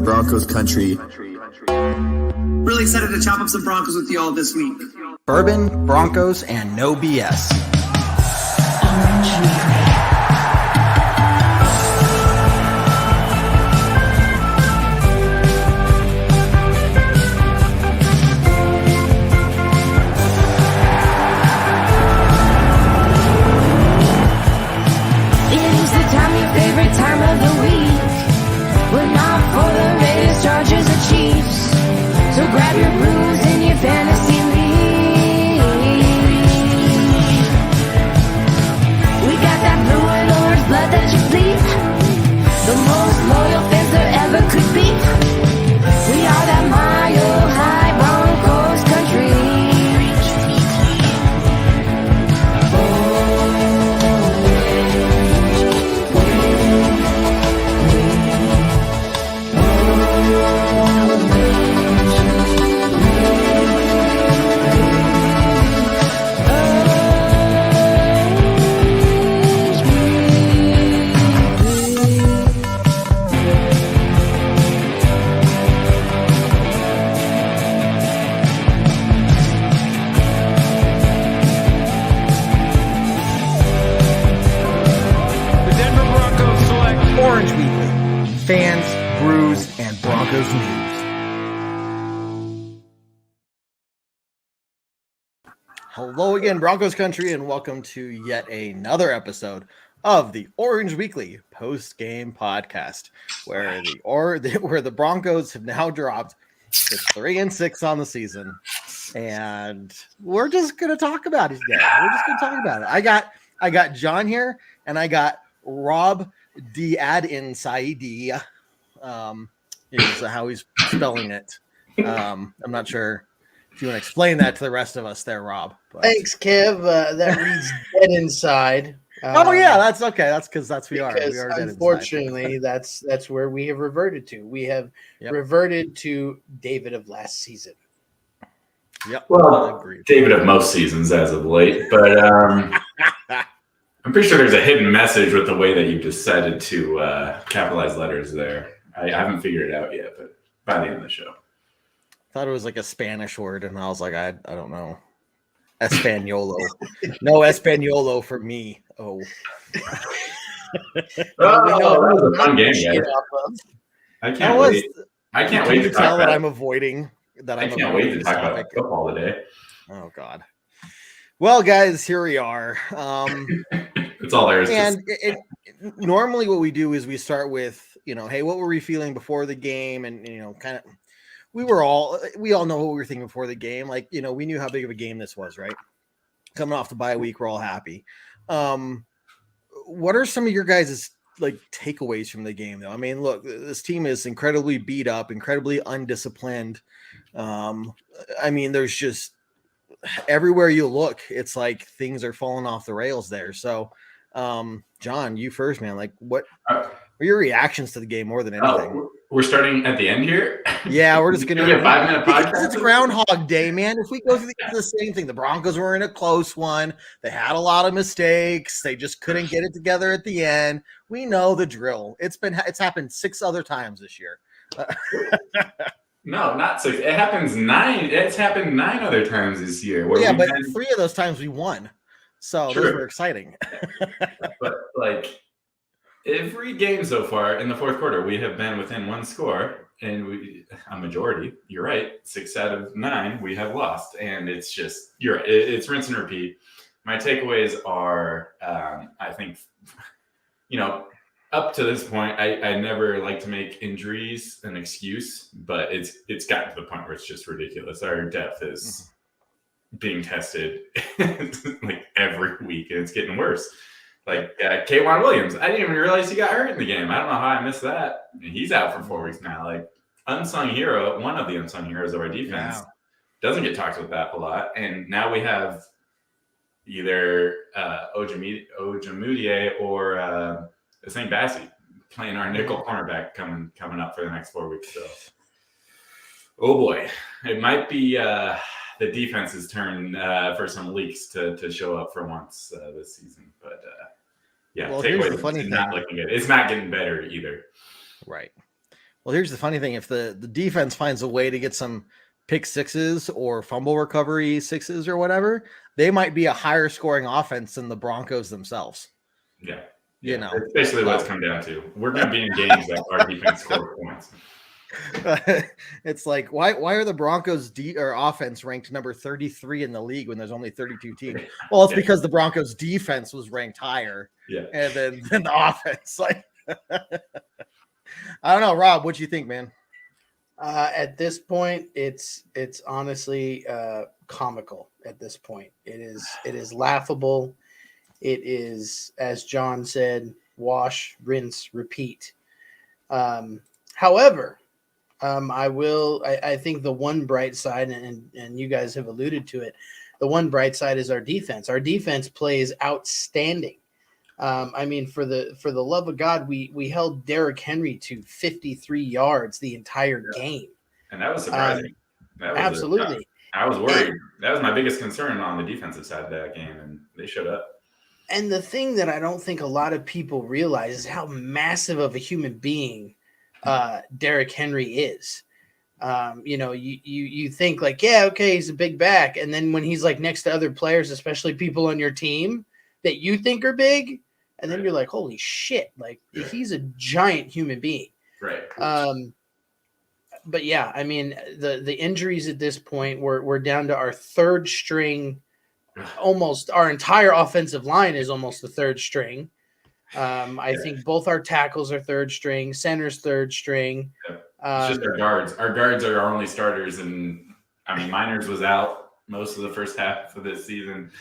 Broncos country. Really excited to chop up some Broncos with y'all this week. Bourbon, Broncos, and no BS. Chargers or Chiefs, so grab your brews and your fantasy league. We got that blue and orange blood that you bleed, the most loyal fans there ever could be. We are that mile high Broncos country. Orange Weekly, fans, brews, and Broncos news. Hello again, Broncos country, and welcome to yet another episode of the Orange Weekly Postgame Podcast, where the Broncos have now dropped to 3-6 on the season, and we're just gonna talk about it today. We're just gonna talk about it. I got John here, and I got Rob Saidi, is how he's spelling it. I'm not sure if you want to explain that to the rest of us there, Rob. But. Thanks, Kev. That reads dead inside. Yeah, that's okay. That's because we are. We are dead unfortunately, that's where we have reverted to. We have reverted to David of last season. Yep. Well, David of most seasons as of late, but I'm pretty sure there's a hidden message with the way that you decided to capitalize letters there. I haven't figured it out yet, but by the end of the show. I thought it was like a Spanish word, and I was like, I don't know. Españolo. No Españolo for me. Oh. That was a fun game, guys. I can't wait. I can't wait to tell that I'm avoiding that. I can't wait to talk about football today. Oh, God. Well, guys, here we are. That's all there is. And normally what we do is we start with, hey, what were we feeling before the game? And, kind of, we all know what we were thinking before the game. Like, we knew how big of a game this was, right? Coming off the bye week, we're all happy. What are some of your guys' takeaways from the game, though? I mean, look, this team is incredibly beat up, incredibly undisciplined. I mean, there's just, everywhere you look, it's like things are falling off the rails there. So, John, you first, man. Like, what are your reactions to the game more than anything? We're starting at the end here. Yeah, we're just gonna be a 5-minute podcast. It's Groundhog Day, man. If we go through the same thing, the Broncos were in a close one. They had a lot of mistakes. They just couldn't get it together at the end. We know the drill. It's happened 6 other times this year. No, not 6. It happens 9. It's happened 9 other times this year. But 3 of those times we won. So those were exciting. But every game so far in the fourth quarter, we have been within 1 score, and a majority. You're right. 6 out of 9 we have lost, and it's just it's rinse and repeat. My takeaways are, I think, up to this point, I never like to make injuries an excuse, but it's gotten to the point where it's just ridiculous. Our depth is being tested every week, and it's getting worse. K'Wan Williams, I didn't even realize he got hurt in the game. I don't know how I missed that. He's out for 4 weeks now. Unsung hero, one of the unsung heroes of our defense, doesn't get talked about a lot. And now we have either Ojemudia or St. Bassie playing our nickel cornerback coming up for the next 4 weeks. So, oh boy, it might be the defense's turn for some leaks to show up for once this season. But well, here's the funny thing. Not looking good. It's not getting better either. Right. Well, here's the funny thing. If the defense finds a way to get some pick sixes or fumble recovery sixes or whatever, they might be a higher scoring offense than the Broncos themselves. Yeah. You know, it's basically what it's come down to. We're going to be in games that our defense scores points. It's like, why are the Broncos or offense ranked number 33 in the league when there's only 32 teams? Well, it's because the Broncos defense was ranked higher. Yeah. And then the offense. Like, I don't know, Rob, what do you think, man? At this point, it's honestly comical. At this point, it is laughable. It is, as John said, wash, rinse, repeat. However, I think the one bright side, and you guys have alluded to it, the one bright side is our defense. Our defense plays outstanding. I mean, for the love of God, we held Derrick Henry to 53 yards the entire game. And that was surprising. Absolutely. I was worried. That was my biggest concern on the defensive side of that game, and they showed up. And the thing that I don't think a lot of people realize is how massive of a human being Derrick Henry is. You think like, yeah, okay, he's a big back. And then when he's like next to other players, especially people on your team that you think are big, and then you're like, holy shit, like he's a giant human being. Right. But yeah, I mean, the injuries at this point, we're down to our third string. Almost our entire offensive line is almost the third string. I think both our tackles are third string, center's third string. It's just our guards. Our guards are our only starters, and I mean, Miners was out most of the first half of this season.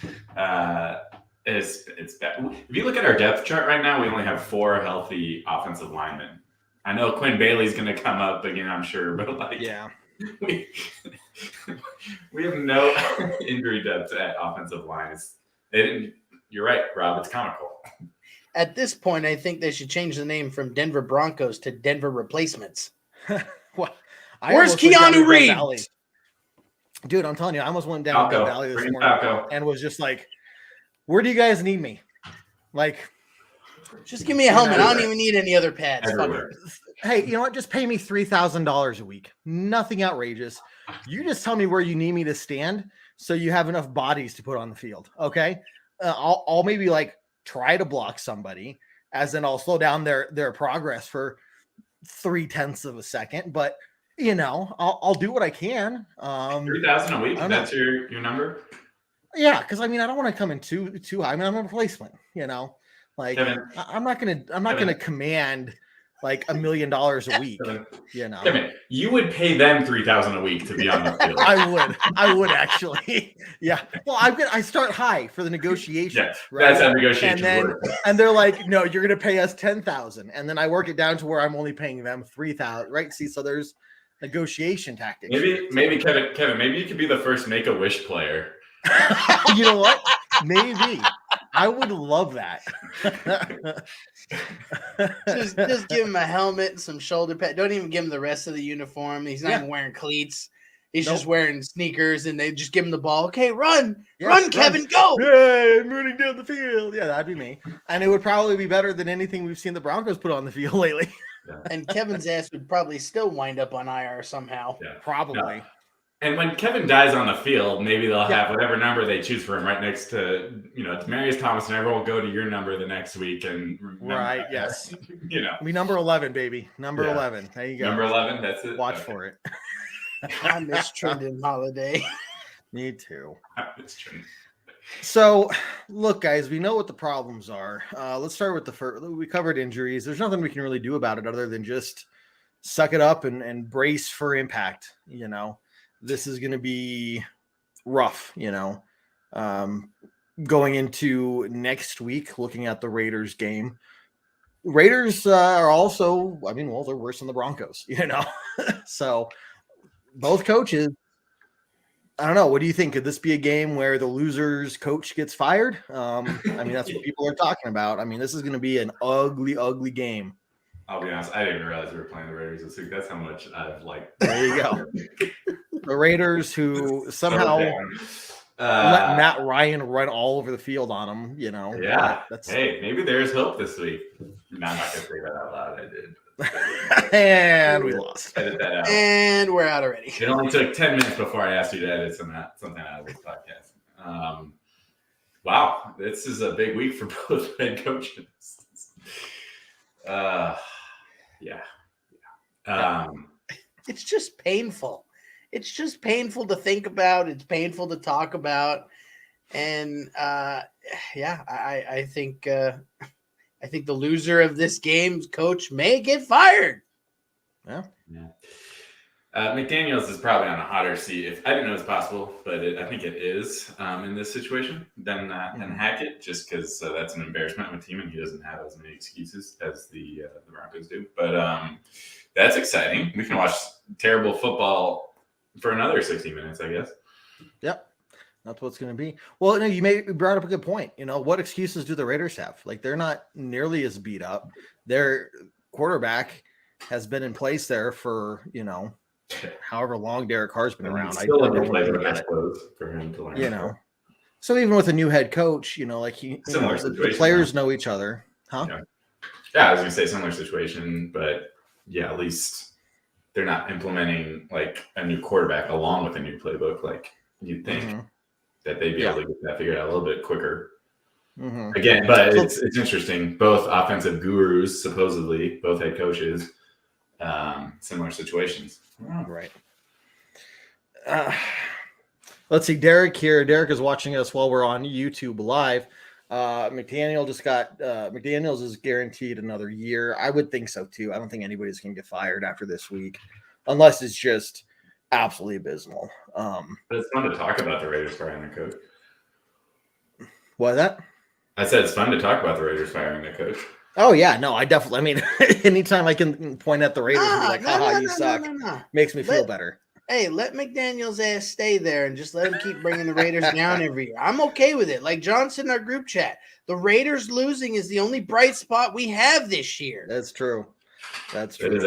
It's bad. If you look at our depth chart right now, we only have 4 healthy offensive linemen. I know Quinn Bailey's going to come up again, I'm sure, but we have no injury depth at offensive line. You're right, Rob. It's comical. At this point, I think they should change the name from Denver Broncos to Denver Replacements. Well, where's Keanu Reeves? Dude, I'm telling you, I almost went down the valley this morning and was just like, where do you guys need me? Like, just give me a helmet. I don't even need any other pads. Hey, you know what? Just pay me $3,000 a week. Nothing outrageous. You just tell me where you need me to stand so you have enough bodies to put on the field. Okay. I'll maybe like try to block somebody, as in I'll slow down their progress for 0.3 of a second, but you know, I'll do what I can. 3,000 a week. That's your number. Yeah. Cause I mean, I don't want to come in too high. I mean, I'm a replacement, you know, like Kevin, I'm not going to command like $1 million a week, you know. Kevin, you would pay them $3,000 a week to be on the field. I would actually. Yeah. Well, I start high for the negotiations. Yeah, right? That's how negotiations work. And they're like, no, you're going to pay us $10,000, and then I work it down to where I'm only paying them $3,000. Right? See, so there's negotiation tactics. Maybe Kevin, maybe you could be the first Make-A-Wish player. You know what? Maybe. I would love that. just give him a helmet and some shoulder pad. Don't even give him the rest of the uniform. He's not even wearing cleats. He's just wearing sneakers, and they just give him the ball. Okay, run, Kevin, go. Hey, I'm running down the field. Yeah, that'd be me. And it would probably be better than anything we've seen the Broncos put on the field lately. And Kevin's ass would probably still wind up on IR somehow. Yeah. Probably. No. And when Kevin dies on the field, maybe they'll have whatever number they choose for him right next to, Demarius Thomas, and everyone will go to your number the next week. And right, yes. We number 11, baby. Number 11. There you go. Number 11, that's it. Watch for it. I miss Trendon Holiday. Me too. I miss Trendon. So, look, guys, we know what the problems are. Let's start with the first. We covered injuries. There's nothing we can really do about it other than just suck it up and brace for impact, This is going to be rough, going into next week, looking at the Raiders game. Raiders are also, they're worse than the Broncos, So both coaches, I don't know. What do you think? Could this be a game where the loser's coach gets fired? That's what people are talking about. This is going to be an ugly, ugly game. I'll be honest. I didn't even realize we were playing the Raiders this week. That's how much I've liked. There you go. The Raiders, who somehow let Matt Ryan run all over the field on them, Yeah. Hey, maybe there's hope this week. No, I'm not going to say that out loud. I did. And we lost. Edit that out. And we're out already. It only took 10 minutes before I asked you to edit something out of this podcast. Wow, this is a big week for both head coaches. Yeah. It's just painful. It's just painful to think about. It's painful to talk about. And I think the loser of this game's coach may get fired. Yeah. McDaniels is probably on a hotter seat. I didn't know it was possible, but I think it is in this situation than Hackett, just because that's an embarrassment of a team, and he doesn't have as many excuses as the Broncos do. But that's exciting. We can watch terrible football for another 60 minutes, I guess. Yep. That's what's going to be. Well, no, you brought up a good point. What excuses do the Raiders have? Like, they're not nearly as beat up. Their quarterback has been in place there for, however long Derek Carr's been around. I don't know for him to learn. So even with a new head coach, the players know each other. Huh? Yeah, I was going to say similar situation, but yeah, at least they're not implementing like a new quarterback along with a new playbook. Like you'd think that they'd be able to get that figured out a little bit quicker. Again, but it's interesting. Both offensive gurus, supposedly, both head coaches, similar situations. Right. Let's see. Derek here. Derek is watching us while we're on YouTube live. McDaniels is guaranteed another year. I would think so too. I don't think anybody's going to get fired after this week, unless it's just absolutely abysmal. But it's fun to talk about the Raiders firing the coach. What is that? I said it's fun to talk about the Raiders firing the coach. Oh yeah, no, I definitely. I mean, anytime I can point at the Raiders and be like, "Haha, you suck," makes me feel better. Hey, let McDaniel's ass stay there and just let him keep bringing the Raiders down every year. I'm okay with it. Like John said in our group chat, the Raiders losing is the only bright spot we have this year. That's true. That's true. It is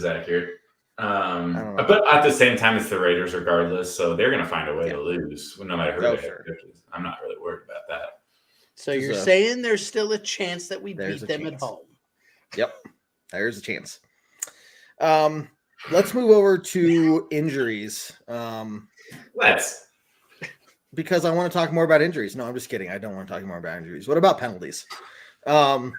accurate. But at the same time, it's the Raiders regardless, so they're going to find a way to lose, no matter who they is. I'm not really worried about that. So you're saying there's still a chance that we beat them at home? Yep, there's a chance. Let's move over to injuries. Because I want to talk more about injuries. No, I'm just kidding. I don't want to talk more about injuries. What about penalties? So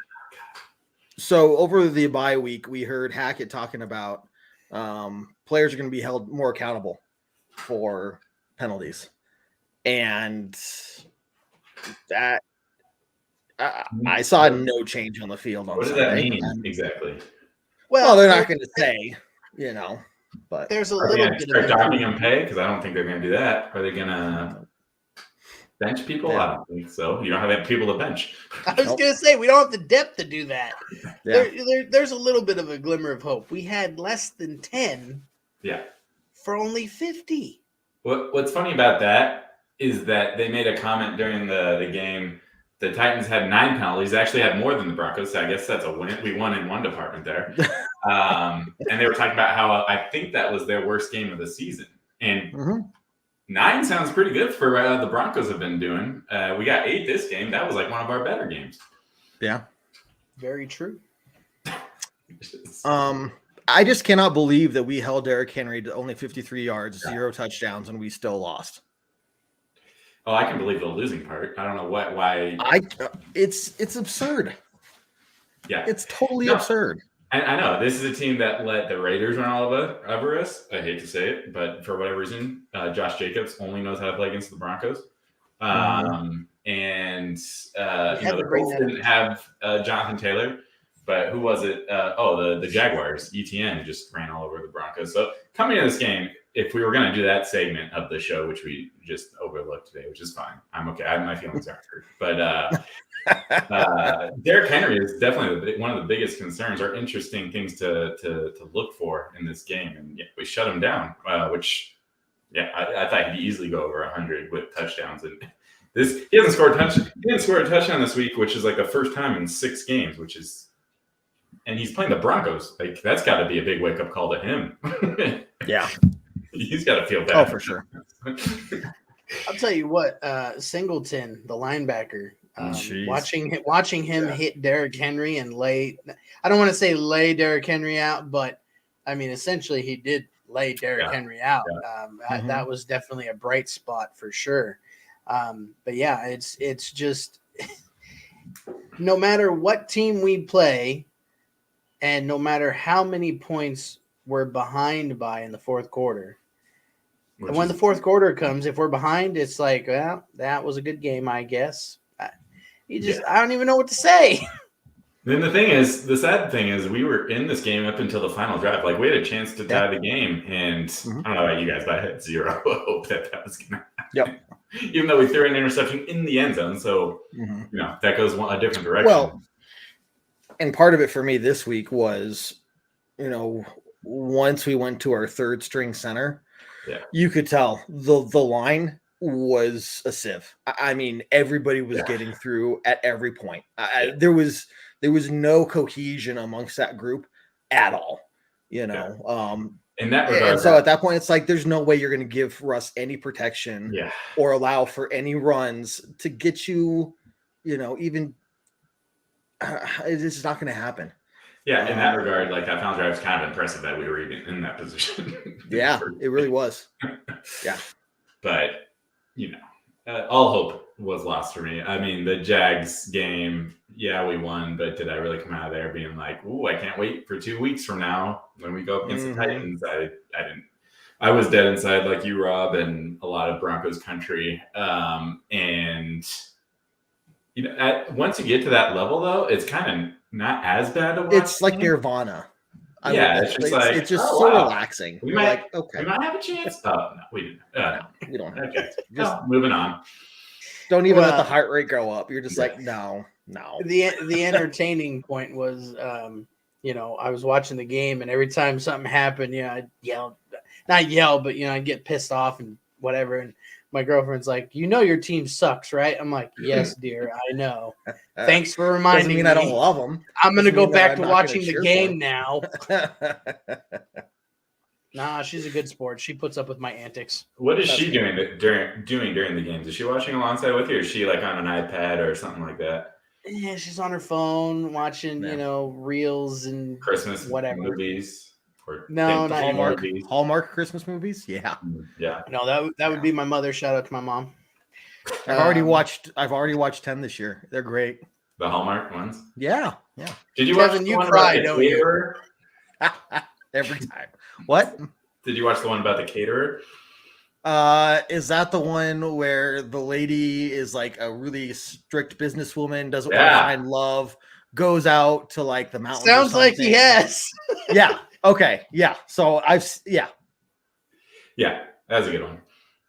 over the bye week, we heard Hackett talking about players are going to be held more accountable for penalties. And that I saw no change on the field on Sunday. What does that mean exactly? Well, they're not going to say, but there's a little bit of docking them pay because I don't think they're going to do that. Are they going to bench people? Yeah. I don't think so. You don't have people to bench. I was going to say we don't have the depth to do that. Yeah. There's a little bit of a glimmer of hope. We had less than 10. Yeah. For only 50. What's funny about that is that they made a comment during the game. The Titans had 9 penalties. They actually had more than the Broncos. So I guess that's a win. We won in one department there. And they were talking about how I think that was their worst game of the season. And 9 sounds pretty good for the Broncos have been doing. We got 8 this game. That was like one of our better games. Yeah. Very true. I just cannot believe that we held Derrick Henry to only 53 yards, 0 touchdowns, and we still lost. Oh, I can believe the losing part. I don't know why. It's absurd. Yeah, it's totally absurd. I know this is a team that let the Raiders run all over us. I hate to say it, but for whatever reason, Josh Jacobs only knows how to play against the Broncos. And the Colts didn't have Jonathan Taylor, but who was it? The Jaguars. ETN just ran all over the Broncos. So coming into this game, if we were going to do that segment of the show, which we just overlooked today, which is fine. I'm okay. My feelings aren't hurt. But Derrick Henry is definitely one of the biggest concerns or interesting things to look for in this game. And we shut him down, I thought he'd easily go over 100 with touchdowns. And he hasn't scored a touchdown this week, which is like the first time in 6 games, and he's playing the Broncos. Like that's got to be a big wake up call to him. Yeah. He's got to feel bad. Oh, for sure. I'll tell you what, Singleton, the linebacker, Watching him hit Derrick Henry and I don't want to say lay Derrick Henry out, but I mean, essentially he did lay Derrick Henry out. That was definitely a bright spot for sure. But yeah, it's just no matter what team we play and no matter how many points we're behind by in the fourth quarter, and when the fourth quarter comes, if we're behind, it's like, well, that was a good game, I guess. I don't even know what to say. Then the sad thing is we were in this game up until the final drive. Like, we had a chance to tie the game, and I don't know about you guys, but I had zero hope that was going to happen. Yep. Even though we threw an interception in the end zone. So, that goes a different direction. Well, and part of it for me this week was, once we went to our third string center, you could tell the line was a sieve. I mean, everybody was getting through at every point. There was no cohesion amongst that group at all, In that regard, and so at that point, it's like there's no way you're going to give Russ any protection or allow for any runs to get you, even. It's just not going to happen. Yeah, in that regard, like, that final drive was kind of impressive that we were even in that position. Yeah, it really was. Yeah. But, all hope was lost for me. I mean, the Jags game, we won, but did I really come out of there being like, ooh, I can't wait for 2 weeks from now when we go up against the Titans? I didn't. I was dead inside like you, Rob, and a lot of Broncos country. And, once you get to that level, though, it's kind of not as bad to watch. It's like Nirvana. It's just like it's just so relaxing. We might have a chance. Oh, no, we didn't. No, we don't. Okay, just moving on. Don't even let the heart rate go up. You're just like, no. The entertaining point was, I was watching the game, and every time something happened, I'd not yell, but I'd get pissed off and whatever. And my girlfriend's like, your team sucks, right? I'm like, yes, dear, I know. Thanks for reminding me. I don't love them. I'm going to go back to watching the game now. Nah, she's a good sport. She puts up with my antics. What is she doing during the games? Is she watching alongside with you, or is she like on an iPad or something like that? Yeah, she's on her phone watching, reels and Christmas movies. No, not Hallmark Christmas movies. Yeah. No, that would be my mother. Shout out to my mom. I've already watched 10 this year. They're great. The Hallmark ones. Yeah. Did you Kevin, you cry, don't you? Every time. What? Did you watch the one about the caterer? Is that the one where the lady is like a really strict businesswoman, doesn't want to find love, goes out to like the mountains? Sounds like yes. Yeah. Okay. Yeah. So Yeah, that's a good one.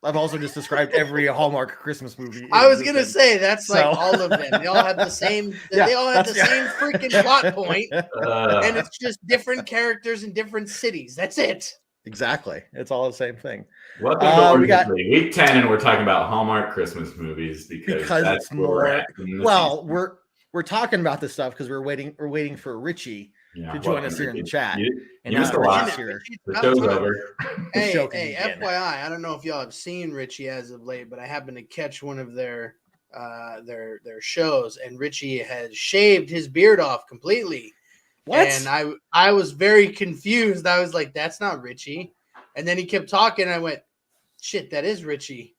I've also just described every Hallmark Christmas movie. I was gonna say that's like all of them. They all have the same. They all have the same freaking plot point, and it's just different characters in different cities. That's it. Exactly. It's all the same thing. Welcome to week 10, and we're talking about Hallmark Christmas movies because that's it's more. Well, we're talking about this stuff because we're waiting for Richie to join us here in the chat. You missed a lot. The show's over. Hey, FYI, I don't know if y'all have seen Richie as of late, but I happened to catch one of their shows, and Richie has shaved his beard off completely. What? And I was very confused. I was like, that's not Richie. And then he kept talking, and I went, shit, that is Richie.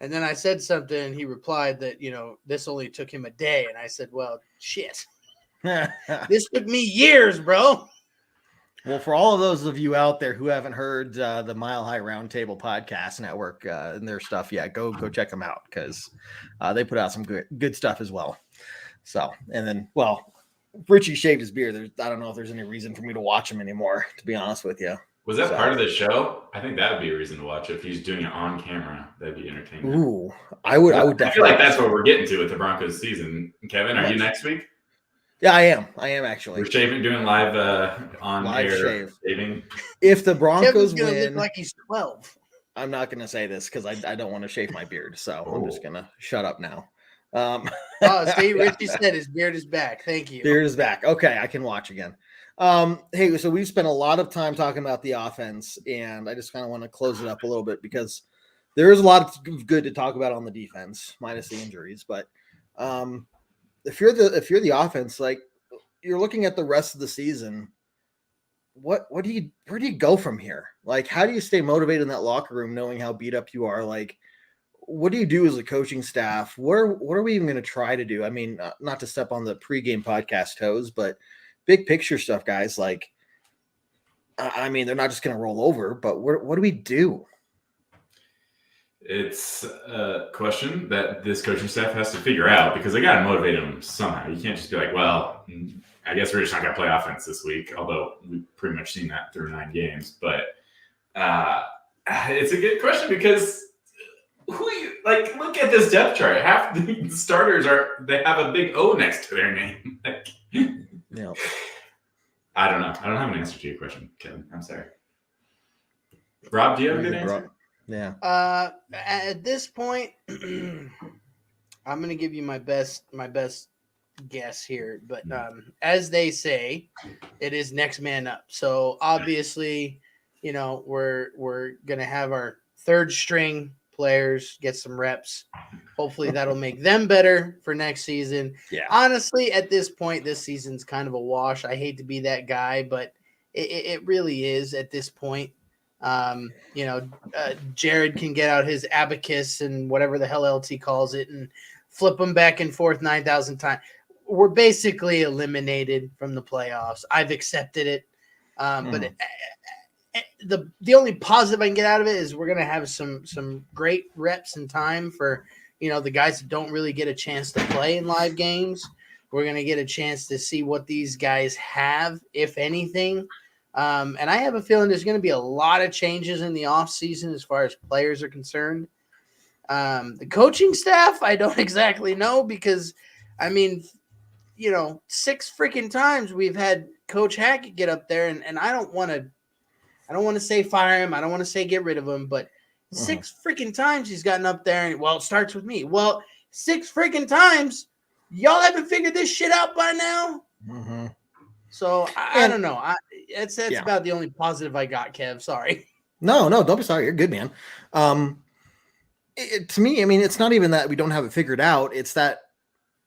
And then I said something, and he replied that, this only took him a day. And I said, well, shit. This took me years, bro. Well, for all of those of you out there who haven't heard the Mile High Roundtable Podcast Network and their stuff, go check them out because they put out some good stuff as well. So, and then, Richie shaved his beard. I don't know if there's any reason for me to watch him anymore, to be honest with you. Was that part of the show? I think that would be a reason to watch it. If he's doing it on camera, that'd be entertaining. Ooh, I would definitely. I feel like that's what we're getting to with the Broncos season. Kevin, are you next week? Yeah, I am. I am actually. We're doing live on air shaving. If the Broncos Kevin's win, look like he's 12. I'm not going to say this because I don't want to shave my beard, so I'm just going to shut up now. See, Richie said his beard is back. Thank you. Beard is back. Okay, I can watch again. Hey, so we've spent a lot of time talking about the offense, and I just kind of want to close it up a little bit because there is a lot of good to talk about on the defense, minus the injuries. But If you're the offense, like you're looking at the rest of the season, where do you go from here? Like, how do you stay motivated in that locker room knowing how beat up you are? Like, what do you do as a coaching staff? What are we even going to try to do? I mean, not to step on the pregame podcast toes, but big picture stuff, guys. Like, I mean, they're not just going to roll over, but what do we do? It's a question that this coaching staff has to figure out because they got to motivate them somehow. You can't just be like, well, I guess we're just not going to play offense this week, although we've pretty much seen that through 9 games. But it's a good question because look at this depth chart. Half the starters they have a big O next to their name. Yeah. I don't know. I don't have an answer to your question, Kevin. I'm sorry. Rob, do you have a good answer? Yeah. At this point, I'm going to give you my best guess here, but as they say, it is next man up. So obviously, we're going to have our third string players get some reps. Hopefully that'll make them better for next season. Yeah. Honestly, at this point, this season's kind of a wash. I hate to be that guy, but it really is at this point. Jared can get out his abacus and whatever the hell else he calls it and flip them back and forth 9,000 times. We're basically eliminated from the playoffs. I've accepted it. But the only positive I can get out of it is we're going to have some great reps and time for, the guys that don't really get a chance to play in live games. We're going to get a chance to see what these guys have, if anything. And I have a feeling there's going to be a lot of changes in the offseason as far as players are concerned. The coaching staff, I don't exactly know because, 6 freaking times we've had Coach Hackett get up there, and I don't want to say fire him. I don't want to say get rid of him, but 6 freaking times he's gotten up there and, well, it starts with me. Well, 6 freaking times, y'all haven't figured this shit out by now? Mm-hmm. So I don't know. That's about the only positive I got, Kev. Sorry. No, don't be sorry. You're good, man. To me, it's not even that we don't have it figured out. It's that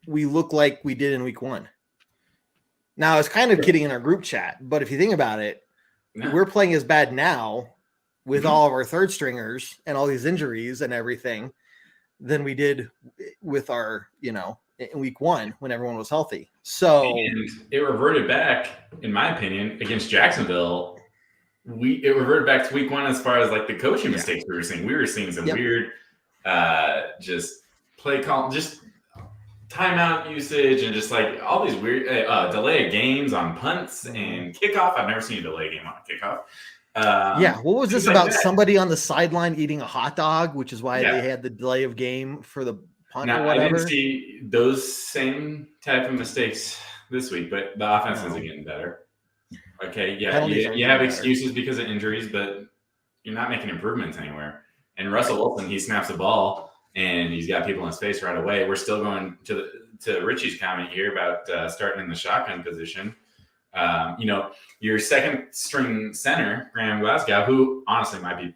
we look like we did in week 1. Now, it's kind of kidding in our group chat, but if you think about it, we're playing as bad now with all of our third stringers and all these injuries and everything than we did with our, in week 1 when everyone was healthy. So and it reverted back, in my opinion, against Jacksonville. It reverted back to week 1 as far as like the coaching mistakes we were seeing. We were seeing some weird, just play call, just timeout usage, and just like all these weird delay of games on punts and kickoff. I've never seen a delay game on a kickoff. What was this about? Somebody on the sideline eating a hot dog, which is why they had the delay of game for the punt or whatever. I didn't see those same type of mistakes this week, but the offense isn't getting better. Okay, you have excuses because of injuries, but you're not making improvements anywhere. And Russell Wilson, he snaps the ball and he's got people in his face right away. We're still going to Richie's comment here about starting in the shotgun position. Your second string center, Graham Glasgow, who honestly might be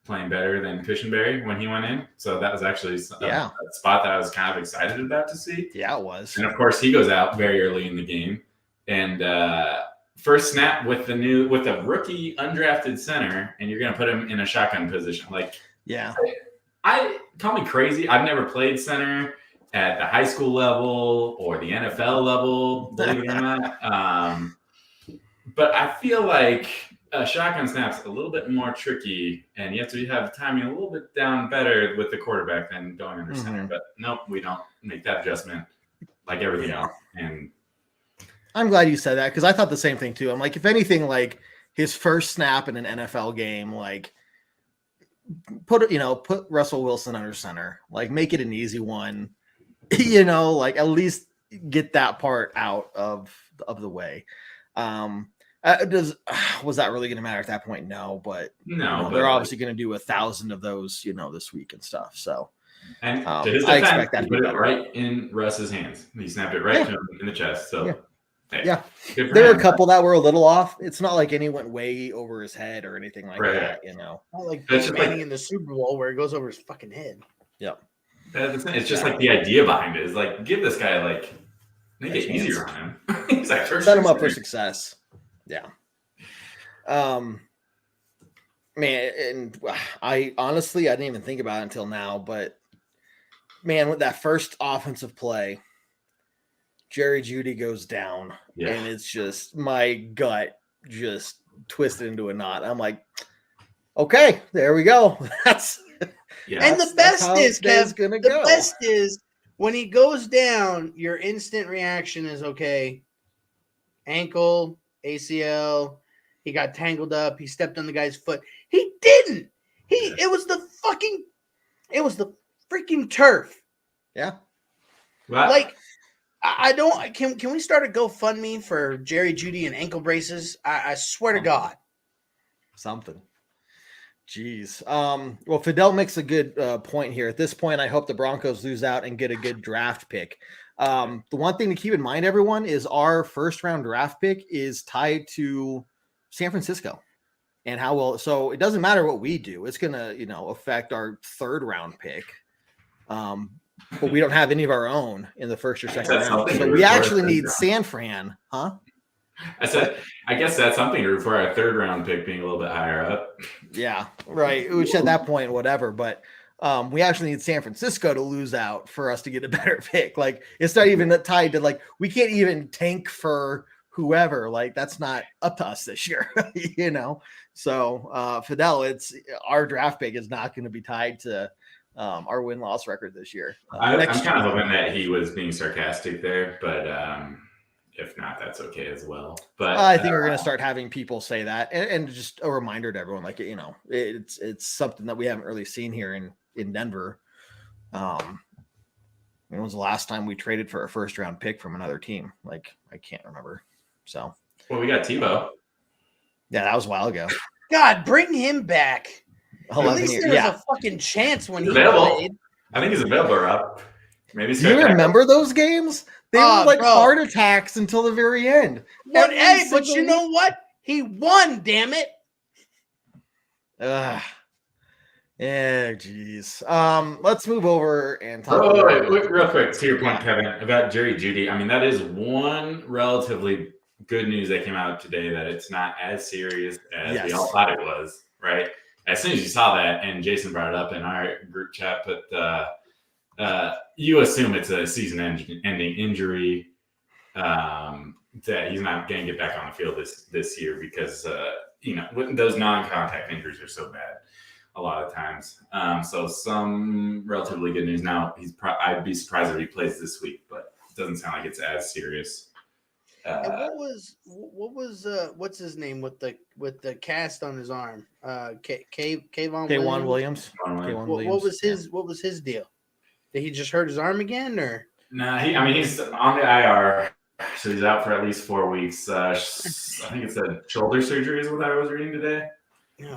playing better than Cushenberry when he went in. So that was actually a spot that I was kind of excited about to see. Yeah, it was. And of course he goes out very early in the game. And first snap with a rookie undrafted center, and you're going to put him in a shotgun position. I call me crazy. I've never played center at the high school level or the NFL level, believe it or not. But I feel like a shotgun snap's a little bit more tricky, and you have to have timing a little bit down better with the quarterback than going under center. But nope, we don't make that adjustment like everything else. And I'm glad you said that because I thought the same thing too. I'm like, if anything, like his first snap in an NFL game, like put Russell Wilson under center, like make it an easy one, like at least get that part out of the way. Was that really going to matter at that point? No, but they're obviously going to do 1,000 of those, this week and stuff. So, and to his defense, I expect that to put it right in Russ's hands. He snapped it right to him in the chest. So, there were a couple that were a little off. It's not like any went way over his head or anything like that. Not like Peyton Manning in the Super Bowl where it goes over his fucking head. Yep. It's just like the idea behind it is like, give this guy like, make it easier on him. He's like, set him up for success. Yeah. Man, and I honestly, I didn't even think about it until now, but man, with that first offensive play, Jerry Jeudy goes down, and it's just my gut just twisted into a knot. I'm like, okay, there we go. And the best is, Kev, the best is when he goes down, your instant reaction is, okay, ankle, ACL, he got tangled up, he stepped on the guy's foot. He didn't. It was the freaking turf. Yeah. Wow. Like, I don't. Can we start a GoFundMe for Jerry Jeudy and ankle braces? I swear to God. Something. Jeez. Well, Fidel makes a good point here. At this point, I hope the Broncos lose out and get a good draft pick. The one thing to keep in mind, everyone, is our first round draft pick is tied to San Francisco and how well. So it doesn't matter what we do. It's going to, affect our third round pick. But we don't have any of our own in the first or second round. So we actually need San Fran, huh? I guess that's something to root for, our third round pick being a little bit higher up. Yeah, right. Which at that point, whatever. But we actually need San Francisco to lose out for us to get a better pick. Like, it's not even tied to, like, we can't even tank for whoever. Like, that's not up to us this year, So Fidel, it's our draft pick is not going to be tied to our win-loss record this year. I'm kind of hoping that he was being sarcastic there, but if not, that's okay as well. But I think we're going to start having people say that, and just a reminder to everyone, like, it's something that we haven't really seen here in Denver. When was the last time we traded for a first-round pick from another team? Like, I can't remember. So, well, we got Tebow. Yeah, that was a while ago. God, bring him back. 11 At least years. there was Yeah. a fucking chance when he Available. played. I think he's available, Rob. Maybe. Do you remember those games? They were like heart attacks until the very end. But you know what? He won, damn it. Yeah, geez. Let's move over and talk real quick to your point, Kevin, about Jerry Jeudy. I mean, that is one relatively good news that came out today, that it's not as serious as we all thought it was, right? As soon as you saw that, and Jason brought it up in our group chat, but you assume it's a season-ending injury, that he's not going to get back on the field this year because those non-contact injuries are so bad a lot of times. So some relatively good news. Now I'd be surprised if he plays this week, but it doesn't sound like it's as serious. And what's his name with the cast on his arm? K'Wan Williams. What was his deal? Did he just hurt his arm again, or? No, he's on the IR, so he's out for at least 4 weeks. I think it said shoulder surgery is what I was reading today. It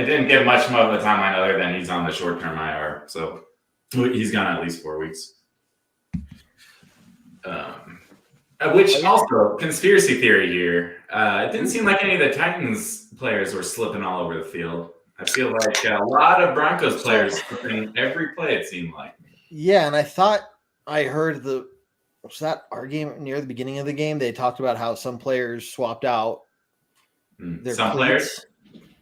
didn't give much more of a timeline other than he's on the short-term IR, so he's gone at least 4 weeks. Which also, conspiracy theory here, it didn't seem like any of the Titans players were slipping all over the field. I feel like a lot of Broncos players slipping every play, it seemed like. Yeah, and I thought I heard was that our game near the beginning of the game? They talked about how some players swapped out their players?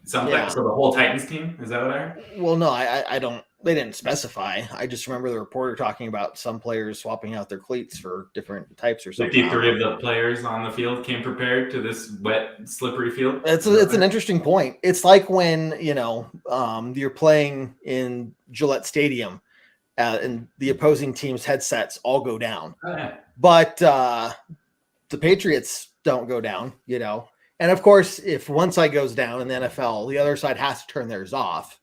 So the whole Titans team? Is that what I heard? Well, no, I don't. They didn't specify. I just remember the reporter talking about some players swapping out their cleats for different types or something. 53 of the players on the field came prepared to this wet, slippery field. It's an interesting point. It's like when you're playing in Gillette Stadium, and the opposing team's headsets all go down, but the Patriots don't go down. And of course, if one side goes down in the NFL, the other side has to turn theirs off.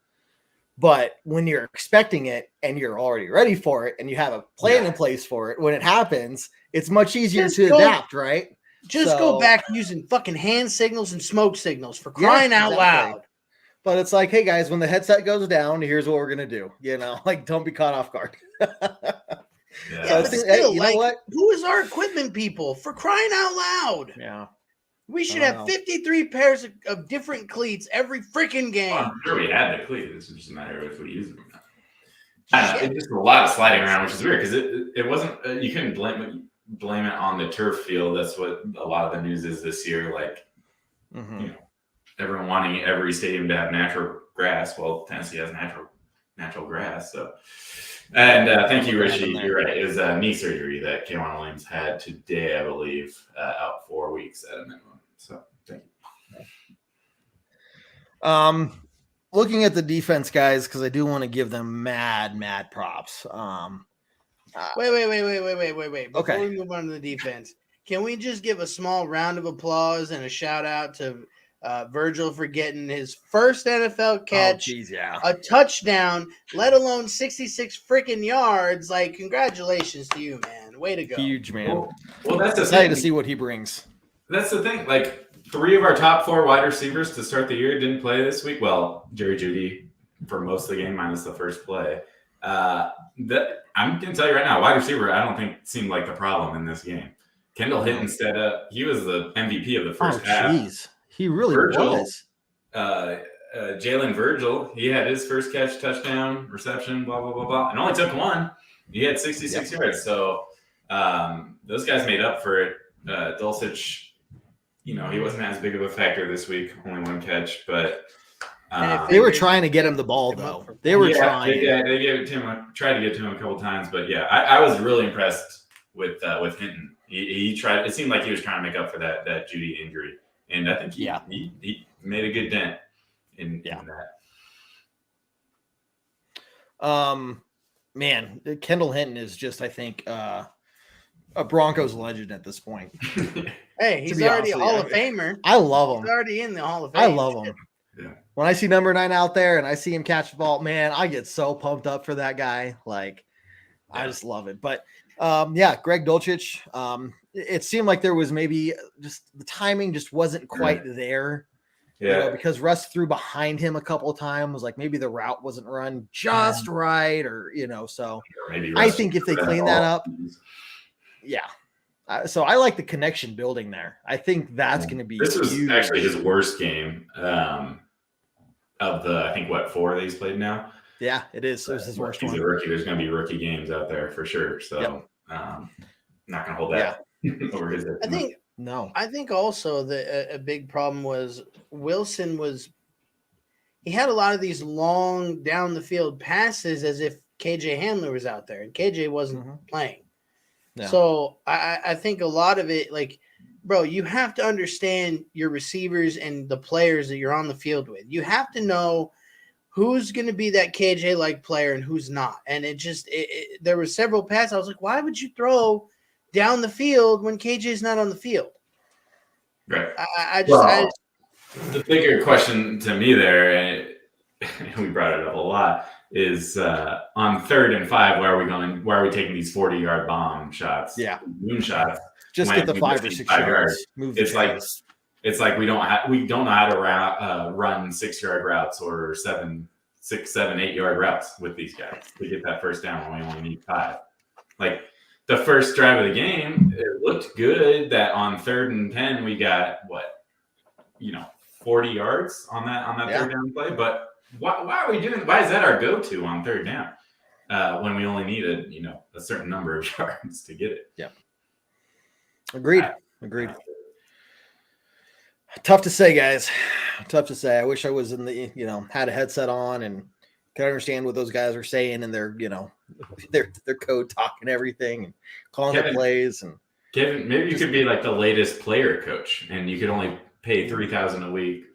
But when you're expecting it and you're already ready for it and you have a plan in place for it, when it happens, it's much easier to adapt, right? Just go back using fucking hand signals and smoke signls for crying out loud. But it's like, hey guys, when the headset goes down, here's what we're going to do. Like, don't be caught off guard. But still, what? Who is our equipment people, for crying out loud? Yeah. We should have 53 pairs of different cleats every freaking game. Well, I'm sure we had the cleats. It's just a matter of if we use them or not. It's just a lot of sliding around, which is weird because it wasn't. You couldn't blame it on the turf field. That's what a lot of the news is this year. Like, you know, everyone wanting every stadium to have natural grass. Well, Tennessee has natural grass. So, and thank you, Richie. You're right. It was knee surgery that K'Wan Williams had today, I believe, out 4 weeks at a minimum. So, thank you. Looking at the defense, guys, because I do want to give them mad props. Wait. Before Okay. we move on to the defense, can we just give a small round of applause and a shout out to Virgil for getting his first NFL catch, a touchdown, let alone 66 freaking yards? Like, congratulations to you, man. Way to go. Huge, man. Well, that's the excited thing. to see what he brings. That's the thing. Like, 3 of our top 4 wide receivers to start the year didn't play this week. Well, Jerry Jeudy for most of the game, minus the first play. I'm going to tell you right now, wide receiver, I don't think seemed like the problem in this game. Kendall Hinton he was the MVP of the first half. Jeez. He really was. Jalen Virgil, he had his first catch, touchdown, reception, blah, blah, blah, blah. And only took 1. He had 66 yards. So those guys made up for it. Dulcich, he wasn't as big of a factor this week, only 1 catch, but they were trying to get him the ball, though. They were trying. They gave it to him. Tried to get to him a couple times, but yeah, I was really impressed with Hinton. He tried. It seemed like he was trying to make up for that Jeudy injury, and I think he made a good dent in that. Man, Kendall Hinton is just, I think, a Broncos legend at this point. Hey, he's already a Hall of Famer. I love him. He's already in the Hall of Fame. I love him. Yeah. When I see number 9 out there and I see him catch the ball, man, I get so pumped up for that guy. Like, I just love it. But Greg Dulcich, it seemed like there was maybe just the timing just wasn't quite there. Yeah. Because Russ threw behind him a couple of times, like maybe the route wasn't run just right, or so I think if they clean that up, so I like the connection building there. I think that's going to be this huge. was actually his worst game of the, I think, 4 that he's played now. Yeah, it is. It was his worst one. He's a rookie. There's going to be rookie games out there for sure. So not going to hold that over his head. I think also a big problem was Wilson he had a lot of these long down the field passes as if KJ Hamler was out there, and KJ wasn't playing. Yeah. So I think a lot of it, like, bro, you have to understand your receivers and the players that you're on the field with. You have to know who's going to be that KJ-like player and who's not. And there were several passes. I was like, why would you throw down the field when KJ's not on the field? Right. The bigger question to me there, and we brought it up a lot, is on 3rd and 5, where are we taking these 40-yard bomb shots? Yeah. Moon shots. Just get the 5 or 6 yards. It's like we don't know how to run 6-yard routes or 7, 8 yard routes with these guys to get that first down when we only need 5. Like the first drive of the game, it looked good that on 3rd and 10 we got 40 yards on that 3rd down play. But why are we doing? Why is that our go-to on 3rd down when we only needed a certain number of yards to get it? Yeah. Agreed. Tough to say, guys. Tough to say. I wish I was in the, had a headset on and could understand what those guys are saying and their code talking everything and calling the plays. And Kevin, maybe you could be like the latest player coach and you could only pay $3,000 a week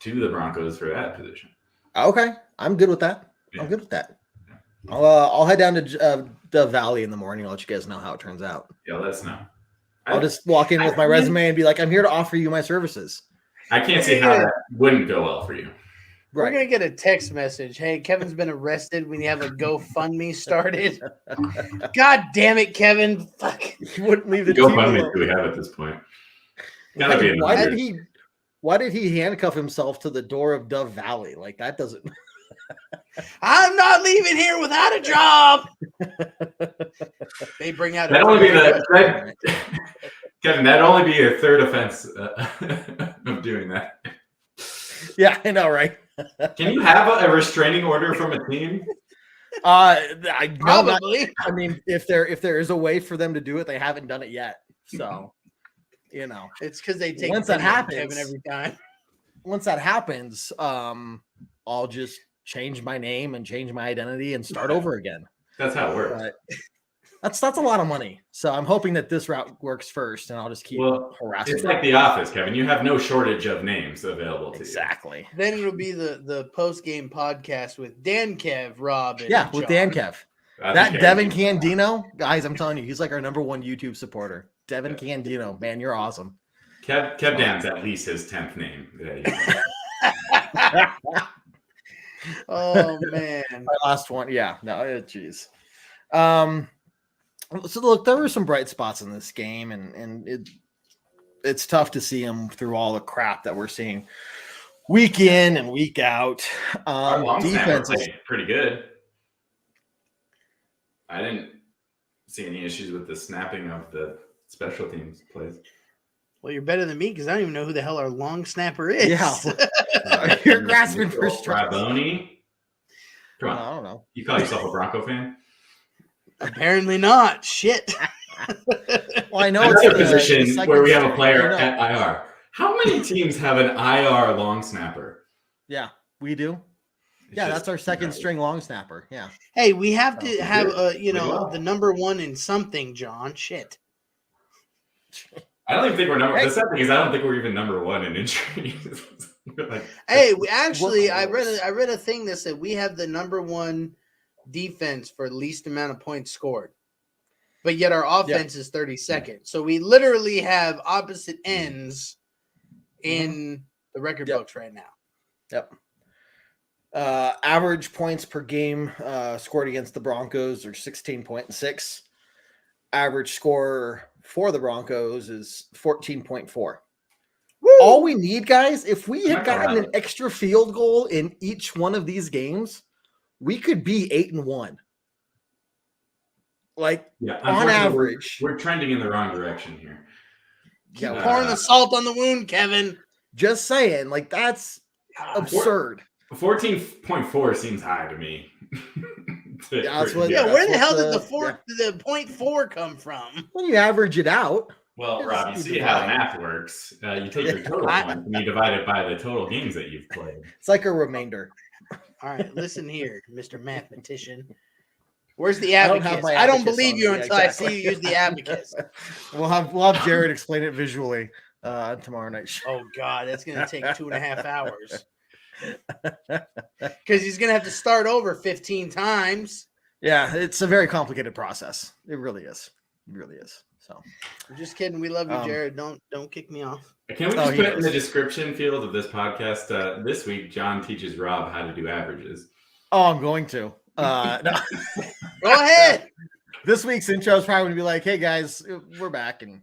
to the Broncos for that position. Okay. I'm good with that. Yeah. I'm good with that. I'll head down to the Valley in the morning. I'll let you guys know how it turns out. Yeah, let us know. I'll just walk in with my resume and be like, I'm here to offer you my services. I can't see how that wouldn't go well for you. Right. We're going to get a text message. Hey, Kevin's been arrested. We have a GoFundMe started. God damn it, Kevin. Fuck. You wouldn't leave the GoFundMe do we have at this point? Why did he handcuff himself to the door of Dove Valley? Like, that doesn't... I'm not leaving here without a job. They bring out Kevin, that'd only be a 3rd offense of doing that. Yeah, I know, right? Can you have a restraining order from a team? I know not, Probably. I mean, if there is a way for them to do it, they haven't done it yet. So, It's because they take Once that pity on happens- Kevin every time. once that happens, I'll just change my name and change my identity and start over again. That's how it works. But that's a lot of money. So I'm hoping that this route works first, and I'll just keep harassing. It's like The Office, Kevin. You have no shortage of names available to exactly. Then it'll be the post-game podcast with Dan, Kev, Rob, and With John. Dan Kev. you. That Devin Candino, guys, I'm telling you, he's like our number one YouTube supporter. Devin Candino, man, you're awesome. Kev Dan's at least his 10th name. Oh man. My last one, yeah, no, jeez. So look, there were some bright spots in this game, and it's tough to see them through all the crap that we're seeing week in and week out. Defense is pretty good. I didn't see any issues with the snapping of the special teams plays. Well, you're better than me because I don't even know who the hell our long snapper is. Yeah. You're grasping for straws. Raboni? Come on. I don't know. You call yourself a Bronco fan? Apparently not. Shit. Well, I know Another it's the position second where we have a string. player I know. at IR. How many teams have an IR long snapper? Yeah, we do. It's Yeah, just- that's our second string long snapper. Yeah. Hey, we have to Oh, have Pretty well. the number one in something, John. Shit. I don't even think we're number. Hey. The sad thing is, I don't think we're even number one in injuries. We're like, Hey, we actually I Workhorse. read a thing that said we have the number one defense for least amount of points scored. But yet our offense is 32nd. So we literally have opposite ends in the record Yep. books right now. Yep. Average points per game scored against the Broncos are 16.6. Average score for the Broncos is 14.4. All we need, guys, if we had gotten an extra field goal in each one of these games, we could be 8-1. Like, yeah, on unfortunately, average. we're trending in the wrong direction here. Yeah, Pouring the salt on the wound, Kevin. just saying, like, that's absurd. 14.4 seems high to me. Yeah, that's what- Yeah, that's where the what hell did the- the point four come from? When you average it out, Well, Yes, Rob, you you see how divide. math works. You take your total I- points and you divide it by the total games that you've played. it's like a remainder. All right, listen here, Mr. Mathematician. Where's the I don't have abacus? my I don't abacus believe on you me. until Exactly. I see you use the abacus. We'll have Jared explain it visually tomorrow night. Oh God, that's gonna take 2.5 hours. Because he's gonna have to start over 15 times. Yeah, it's a very complicated process. It really is. It really is. So I'm just kidding. We love you, Um, Jared. Don't kick me off. Can we Oh, just he put it in is. the description field of this podcast? This week, John teaches Rob how to do averages. I'm going to. No. Go ahead. This week's intro is probably going to be like, "Hey guys, we're back, and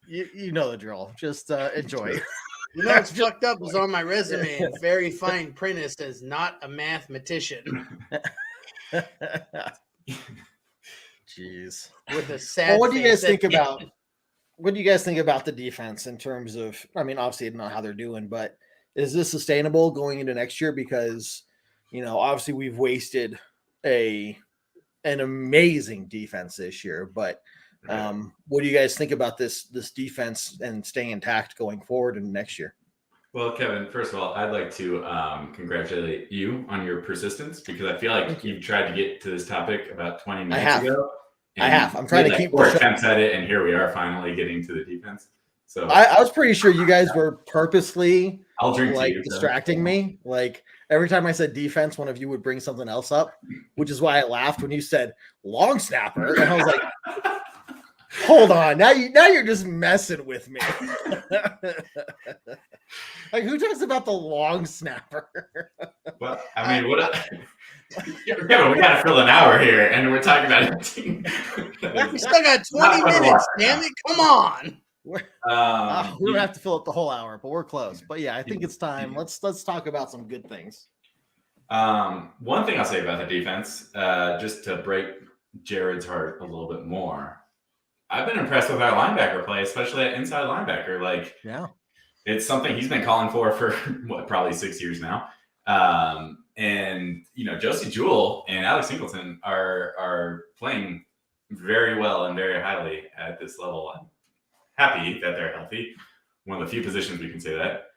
you know the drill. Just enjoy." You know what's fucked up is on my resume in very fine print it says not a mathematician Jeez. with a sad. Well, what do you guys face think at the about? end. What do you guys think about the defense in terms of? I mean, obviously, I don't know how they're doing, but is this sustainable going into next year? Because obviously, we've wasted an amazing defense this year. But what do you guys think about this defense and staying intact going forward in next year? Well, Kevin, first of all, I'd like to congratulate you on your persistence because I feel like you tried to get to this topic about 20 minutes have. ago. I have. I'm trying to keep 4 the show- attempts at it, and here we are finally getting to the defense. So I was pretty sure you guys were purposely I'll drink to like you. so- distracting me. Like every time I said defense, one of you would bring something else up, which is why I laughed when you said long snapper, and I was like, "Hold on, now you're just messing with me." Like who talks about the long snapper? Well, I mean, Kevin, we got to fill an hour here, and we're talking about a team. We still got 20 minutes. Damn it! Come on. We don't have to fill up the whole hour, but we're close. But yeah, I think it's time. Let's talk about some good things. One thing I'll say about the defense, just to break Jared's heart a little bit more, I've been impressed with our linebacker play, especially at inside linebacker. Like, Yeah. it's something he's been calling for what, probably 6 years now. And Josie Jewell and Alex Singleton are playing very well and very highly at this level. I'm happy that they're healthy. One of the few positions we can say that.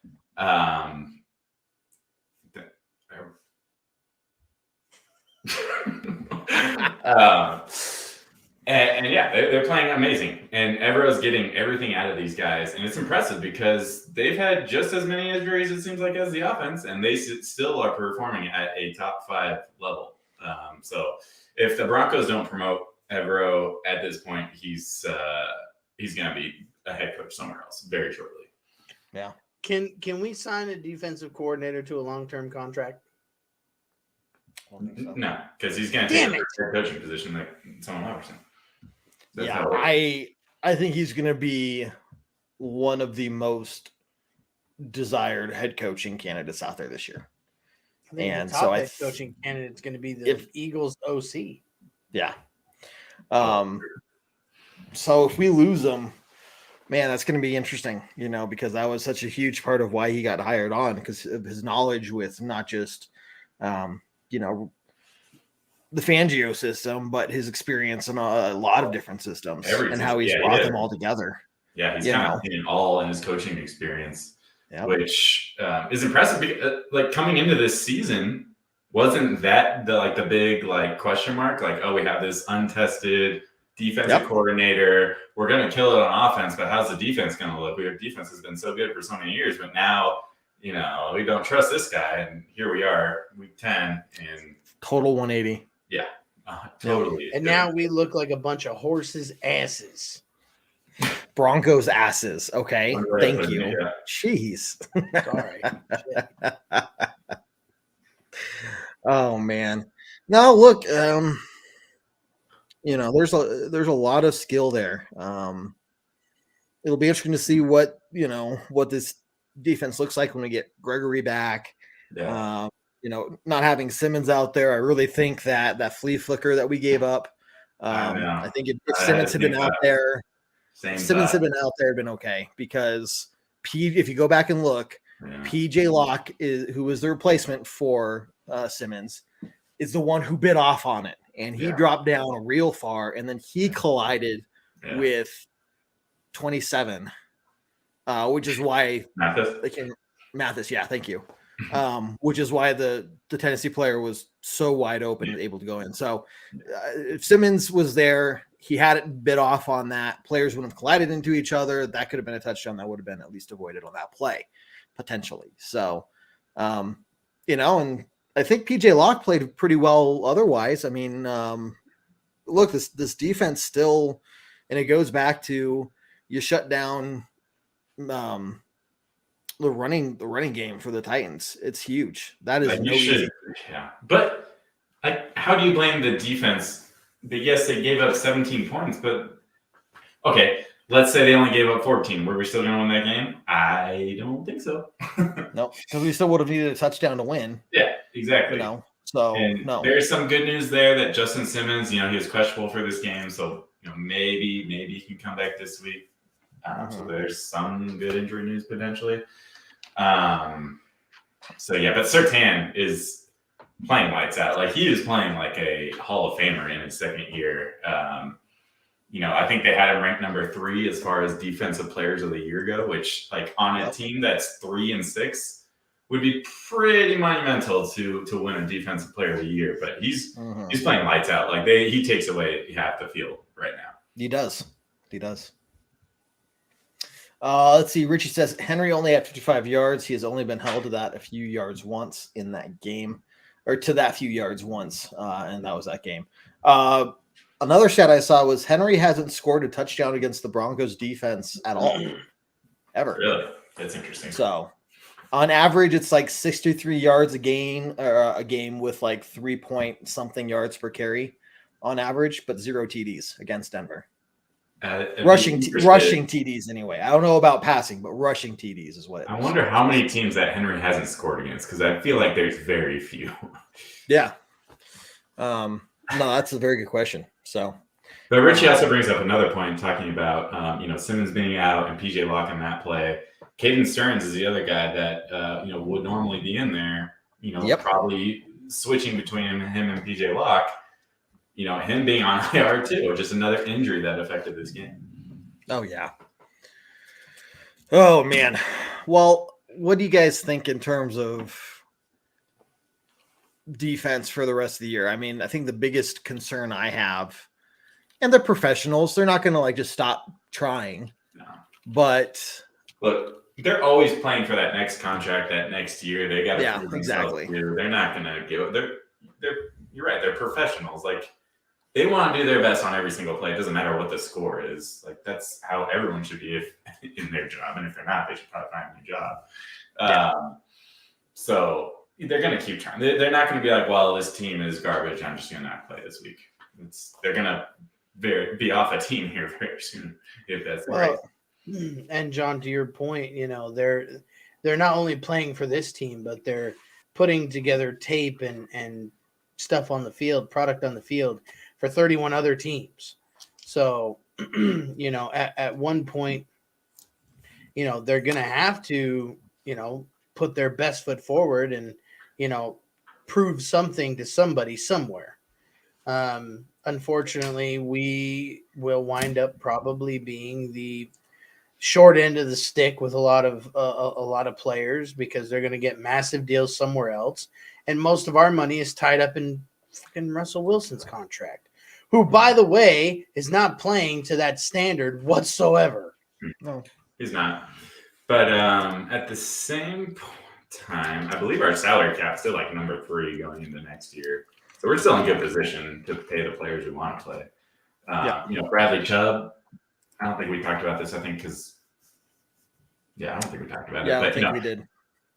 And yeah, they're playing amazing, and Evero's getting everything out of these guys, and it's impressive because they've had just as many injuries, it seems like, as the offense, and they still are performing at a top 5 level. So if the Broncos don't promote Evero at this point, he's going to be a head coach somewhere else very shortly. Yeah. Can we sign a defensive coordinator to a long-term contract? I don't think so. No, because he's going to take a head coaching position like someone else. Yeah, I think he's going to be one of the most desired head coaching candidates out there this year. I think And the top so head coaching candidate is going to be the Eagles OC. Yeah. So if we lose him, man, that's going to be interesting, because that was such a huge part of why he got hired on, because of his knowledge with not just, the Fangio system, but his experience in a lot of different systems and how he's brought them all together. Yeah, he's kind of in all in his coaching experience, Yep. which is impressive. Because, coming into this season, wasn't that the big question mark? We have this untested defensive coordinator. We're going to kill it on offense, but how's the defense going to look? Our defense has been so good for so many years, but now, we don't trust this guy. And here we are, week 10, and total 180. Yeah, totally. And now we look like a bunch of horses' asses. Broncos asses. Okay. Thank you. Yeah. Jeez. Sorry. Oh man. No, look, there's a lot of skill there. It'll be interesting to see what this defense looks like when we get Gregory back. Yeah. Not having Simmons out there, I really think that flea flicker that we gave up. I think if Simmons had been out there, Simmons had been out there, been okay, because if you go back and look, PJ Locke who was the replacement for Simmons, is the one who bit off on it, and he dropped down real far, and then he collided with 27, which is why Mathis. Yeah, thank you. Which is why the Tennessee player was so wide open and able to go in. So if Simmons was there, he had it bit off on that. Players would have collided into each other. That could have been a touchdown that would have been at least avoided on that play, potentially. So, and I think PJ Locke played pretty well otherwise. I mean, look, this defense still, and it goes back to you shut down the running game for the Titans. It's huge. That is easy. Yeah. But how do you blame the defense? Yes, they gave up 17 points, but okay, let's say they only gave up 14. Were we still going to win that game? I don't think so. No, because we still would have needed a touchdown to win. Yeah, exactly. So there's some good news there that Justin Simmons, he was questionable for this game, so maybe he can come back this week. So there's some good injury news potentially. But Surtain is playing lights out. He is playing like a Hall of Famer in his second year. I think they had him ranked number 3 as far as defensive players of the year go, which on a team that's 3-6 would be pretty monumental to win a defensive player of the year. But he's playing lights out. He takes away half the field right now. He does. Let's see. Richie says Henry only had 55 yards. He has only been held to that a few yards once in that game, or to that few yards once, and that was that game. Another stat I saw was Henry hasn't scored a touchdown against the Broncos defense at all, ever. Really? That's interesting. So, on average, it's 63 yards a game with 3-point-something yards per carry on average, but 0 TDs against Denver. Rushing TDs anyway. I don't know about passing, but rushing TDs is what it is. I wonder how many teams that Henry hasn't scored against, because I feel like there's very few. Yeah. No, that's a very good question. So, but Richie also brings up another point talking about Simmons being out and PJ Locke in that play. Caden Stearns is the other guy that would normally be in there. Probably switching between him and PJ Locke, him being on IR too, just another injury that affected this game. Oh, yeah. Oh, man. Well, what do you guys think in terms of defense for the rest of the year? I mean, I think the biggest concern I have, and they're professionals, they're not going to just stop trying. No. But look, they're always playing for that next contract, that next year. They got to prove exactly. Here. They're not going to give it. You're right. They're professionals. They want to do their best on every single play. It doesn't matter what the score is. That's how everyone should be in their job. And if they're not, they should probably find a new job. So they're going to keep trying. They're not going to be like, well, this team is garbage. I'm just going to not play this week. They're going to be off a team here very soon if that's right. And John, to your point, they're not only playing for this team, but they're putting together tape and stuff on the field, product on the field for 31 other teams. So, at one point, they're going to have to, put their best foot forward and, prove something to somebody somewhere. Unfortunately, we will wind up probably being the short end of the stick with a lot of players because they're going to get massive deals somewhere else, and most of our money is tied up in fucking Russell Wilson's contract, who, by the way, is not playing to that standard whatsoever. No, he's not. But at the same time, I believe our salary cap's still number 3 going into next year. So we're still in good position to pay the players who want to play. Bradley Chubb, I don't think we talked about this. I don't think we talked about it. Yeah, I think we did.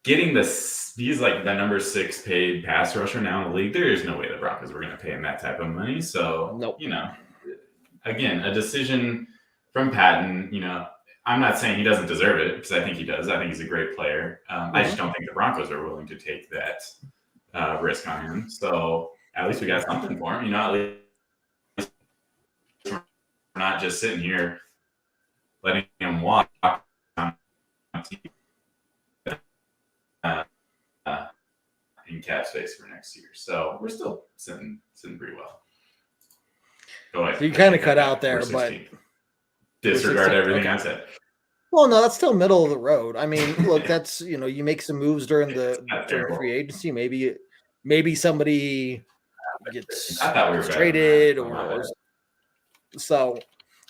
Getting he's the number 6 paid pass rusher now in the league. There is no way the Broncos were going to pay him that type of money. So, nope. Again, a decision from Patton, I'm not saying he doesn't deserve it because I think he does. I think he's a great player. I just don't think the Broncos are willing to take that risk on him. So at least we got something for him. At least we're not just sitting here letting him walk in cap space for next year. So we're still sitting pretty well. So you kind of cut out there, but disregard everything I said. Well, no, that's still middle of the road. I mean, look, that's you make some moves during free agency. Maybe somebody gets traded or so.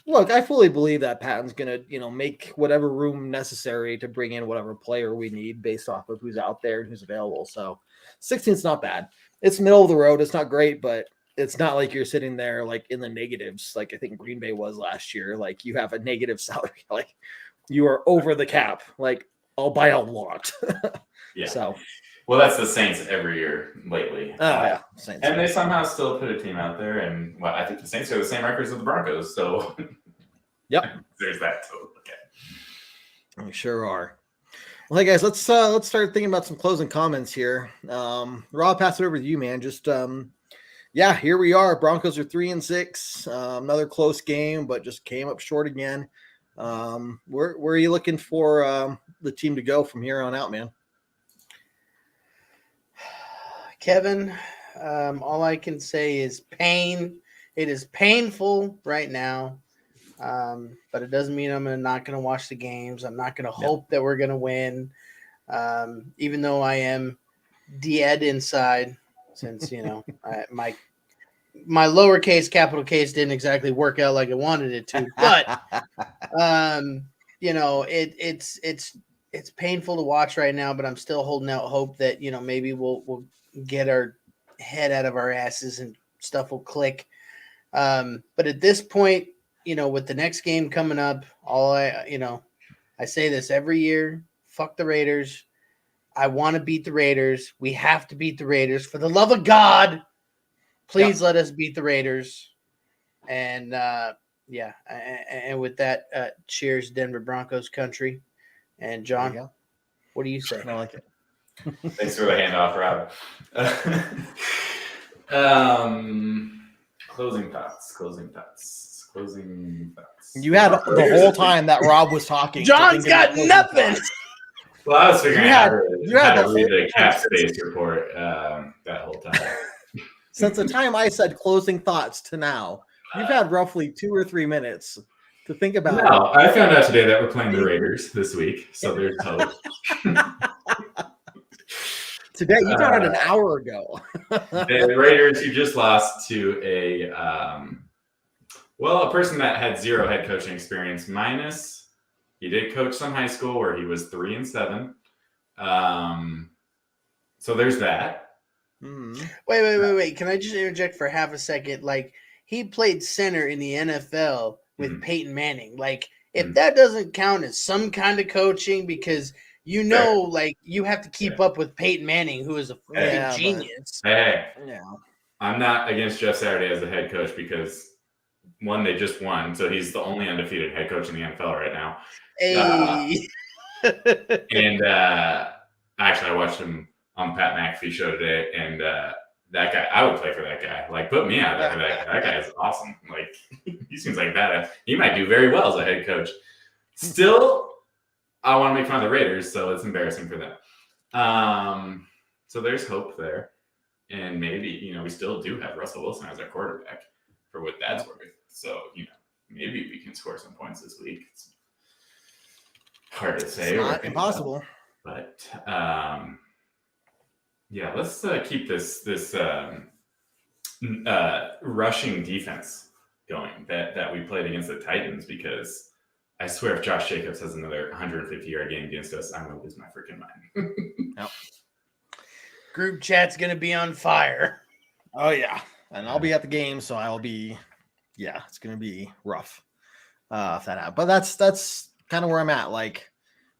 Look, I fully believe that Patton's gonna make whatever room necessary to bring in whatever player we need based off of who's out there and who's available. So 16's not bad. It's middle of the road. It's not great, but it's not like you're sitting there in the negatives like I think Green Bay was last year. You have a negative salary, you are over the cap. I'll buy a lot. Yeah. So, well, that's the Saints every year lately. Oh yeah, Saints. And they somehow still put a team out there, and I think the Saints are the same records as the Broncos. So, yep, there's that to look at. We sure are. Well, hey guys, let's start thinking about some closing comments here. Rob, pass it over to you, man. Just here we are. Broncos are 3-6. Another close game, but just came up short again. Where are you looking for the team to go from here on out, man? Kevin, all I can say is pain. It is painful right now, but it doesn't mean I'm not going to watch the games. I'm not going to hope that we're going to win, even though I am dead inside since, my lowercase capital case didn't exactly work out like I wanted it to. But, it's painful to watch right now, but I'm still holding out hope that, maybe we'll get our head out of our asses and stuff will click. But at this point, with the next game coming up, I say this every year, fuck the Raiders. I want to beat the Raiders. We have to beat the Raiders. For the love of God, please let us beat the Raiders. And, and with that, cheers, Denver Broncos country. And, John, what do you say? I like it. Thanks for the handoff, Rob. Closing thoughts. You had the whole time that Rob was talking. John's got nothing. Well, I was figuring out how to read the cap space report that whole time. Since the time I said closing thoughts to now, you've had roughly 2 or 3 minutes to think about. No, I found out today that we're playing the Raiders this week, so there's hope. Today, you found it an hour ago. The Raiders, who just lost to a person that had 0 head coaching experience, minus he did coach some high school where he was 3-7. So there's that. Wait. Can I just interject for half a second? Like, he played center in the NFL with Peyton Manning. Like, if that doesn't count as some kind of coaching, because like you have to keep up with Peyton Manning, who is a freaking genius. Hey, I'm not against Jeff Saturday as a head coach because one, they just won, so he's the only undefeated head coach in the NFL right now. Hey. And actually, I watched him on Pat McAfee show today, and that guy, I would play for that guy. Like, put me out there. That guy is awesome. Like, he seems like that. He might do very well as a head coach. Still, I want to make fun of the Raiders, so it's embarrassing for them. So there's hope there. And maybe, we still do have Russell Wilson as our quarterback for what that's worth. So, maybe we can score some points this week. It's hard to say. It's not impossible. But, let's keep this rushing defense going that we played against the Titans, because I swear if Josh Jacobs has another 150-yard game against us, I'm going to lose my freaking mind. Yep. Group chat's going to be on fire. Oh, yeah. And I'll be at the game, so I'll be, it's going to be rough if that happens. But that's kind of where I'm at. Like,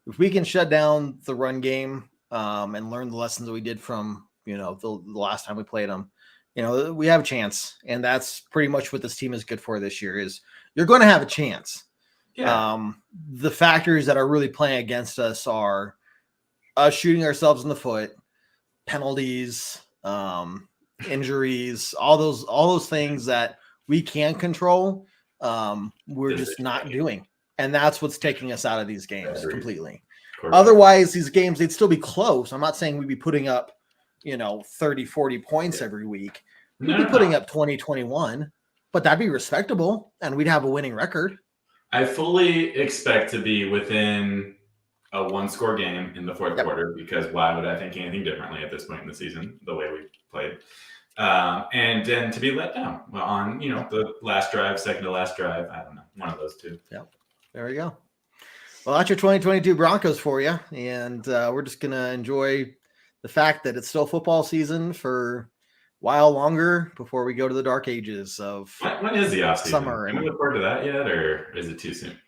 if we can shut down the run game and learn the lessons that we did from, the last time we played them, we have a chance. And that's pretty much what this team is good for this year, is you're going to have a chance. Yeah. The factors that are really playing against us are us shooting ourselves in the foot, penalties, injuries, all those things that we can control. We're just not doing. And that's what's taking us out of these games completely. Otherwise, these games, they'd still be close. I'm not saying we'd be putting up, 30, 40 points every week. We'd be putting up 20, 21, but that'd be respectable and we'd have a winning record. I fully expect to be within a 1-score game in the fourth quarter, because why would I think anything differently at this point in the season, the way we played? And then to be let down on, the last drive, second to last drive. I don't know. One of those two. Yeah. There we go. Well, that's your 2022 Broncos for you. And we're just going to enjoy the fact that it's still football season for a while longer before we go to the dark ages of when is the offseason? Summer. Can we look forward to that yet, or is it too soon?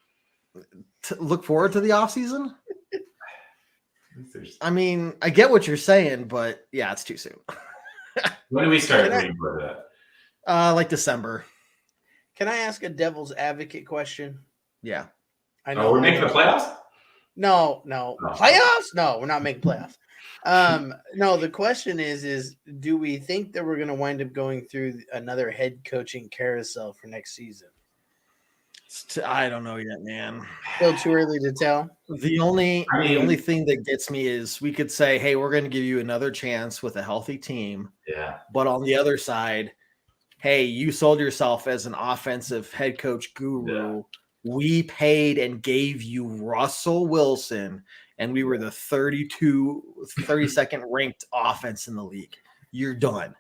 Look forward to the offseason? I mean, I get what you're saying, but it's too soon. When do we start looking forward to that? Like December. Can I ask a devil's advocate question? Yeah. I know we're making the playoffs? No. Playoffs? No, we're not making playoffs. No, the question is do we think that we're going to wind up going through another head coaching carousel for next season? I don't know yet, man. Still too early to tell. The only thing that gets me is we could say, hey, we're going to give you another chance with a healthy team. Yeah. But on the other side, hey, you sold yourself as an offensive head coach guru. Yeah. We paid and gave you Russell Wilson, and we were the 32nd ranked offense in the league. You're done.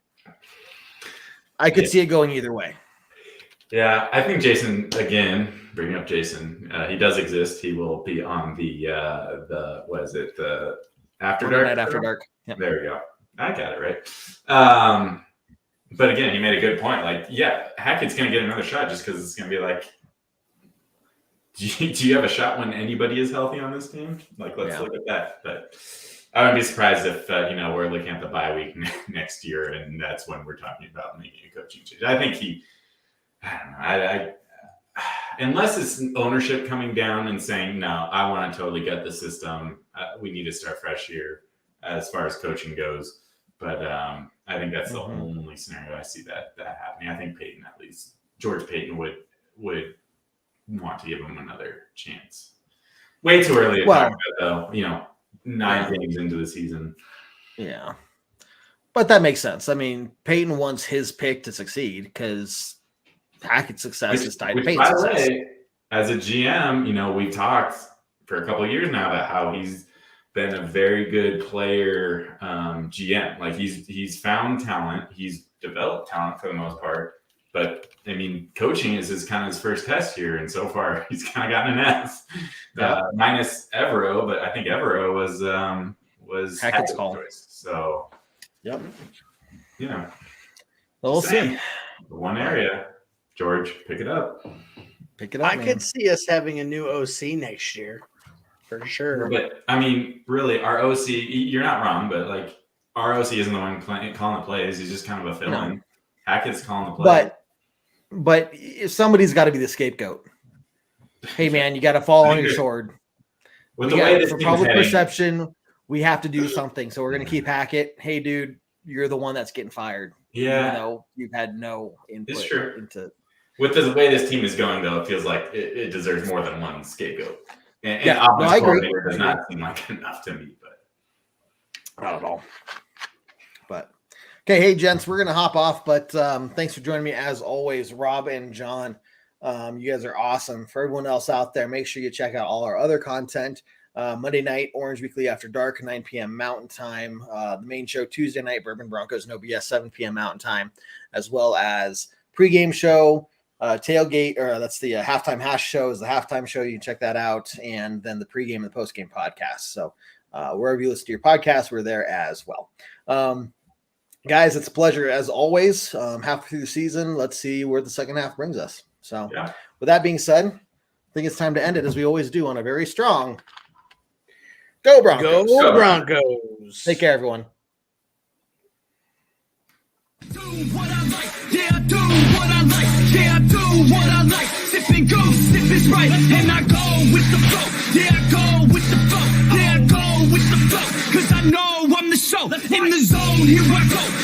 I could see it going either way. Yeah, I think Jason, again, bringing up Jason, he does exist. He will be on the After Dark? Night After Dark. Yep. There we go. I got it right. But again, he made a good point. Like, Hackett's going to get another shot just because it's going to be like, do you have a shot when anybody is healthy on this team? Like, let's look at that. But I wouldn't be surprised if, we're looking at the bye week next year, and that's when we're talking about making a coaching change. I think I don't know. Unless it's ownership coming down and saying, no, I want to totally get the system. We need to start fresh here as far as coaching goes. But I think that's the only scenario I see that happening. I think Peyton, at least George Payton, would want to give him another chance. Way too early to talk about, though. 9 games into the season. Yeah. But that makes sense. I mean, Peyton wants his pick to succeed because Hackett's success is tied to Peyton's success. As a GM, we've talked for a couple of years now about how he's been a very good player GM. Like he's found talent, he's developed talent for the most part. But I mean, coaching is his first test here, and so far he's kind of gotten an S. Minus Evero, but I think Evero was Hackett's call. Choice. So, yep. Well, We'll see. One area, George, pick it up. Pick it up. I could see us having a new OC next year, for sure. But I mean, really, our OC, you're not wrong, but like our OC isn't the one calling the plays. He's just kind of a fill-in. No. Hackett's calling the plays. But if somebody's got to be the scapegoat. Hey, man, you got to fall on your sword. With the way this for public perception, we have to do something. So we're going to keep Hackett. Hey, dude, you're the one that's getting fired. Yeah. Even though you've had no input. It's true. Into. With the way this team is going, though, it feels like it deserves more than one scapegoat. And I agree. Does not seem like enough to me, but not at all. But okay, hey gents, we're gonna hop off. But thanks for joining me as always, Rob and John. You guys are awesome. For everyone else out there, make sure you check out all our other content. Monday night, Orange Weekly After Dark, 9 p.m. Mountain Time. The main show Tuesday night, Bourbon Broncos, No BS, 7 p.m. Mountain Time, as well as pregame show. Tailgate, or that's the halftime hash show is the halftime show. You can check that out, and then the pregame and the postgame podcast. So wherever you listen to your podcast, we're there as well. Guys, it's a pleasure as always. Halfway through the season, let's see where the second half brings us. So with that being said, I think it's time to end it as we always do on a very strong Go Broncos. Go Broncos. Take care, everyone. Do what I like, yeah, do what I like, yeah, do what I like. Sipping goose, if it's right, and I go with the flow, yeah, I go with the flow, yeah, I go with the flow, cause I know I'm the show, in the zone, here I go.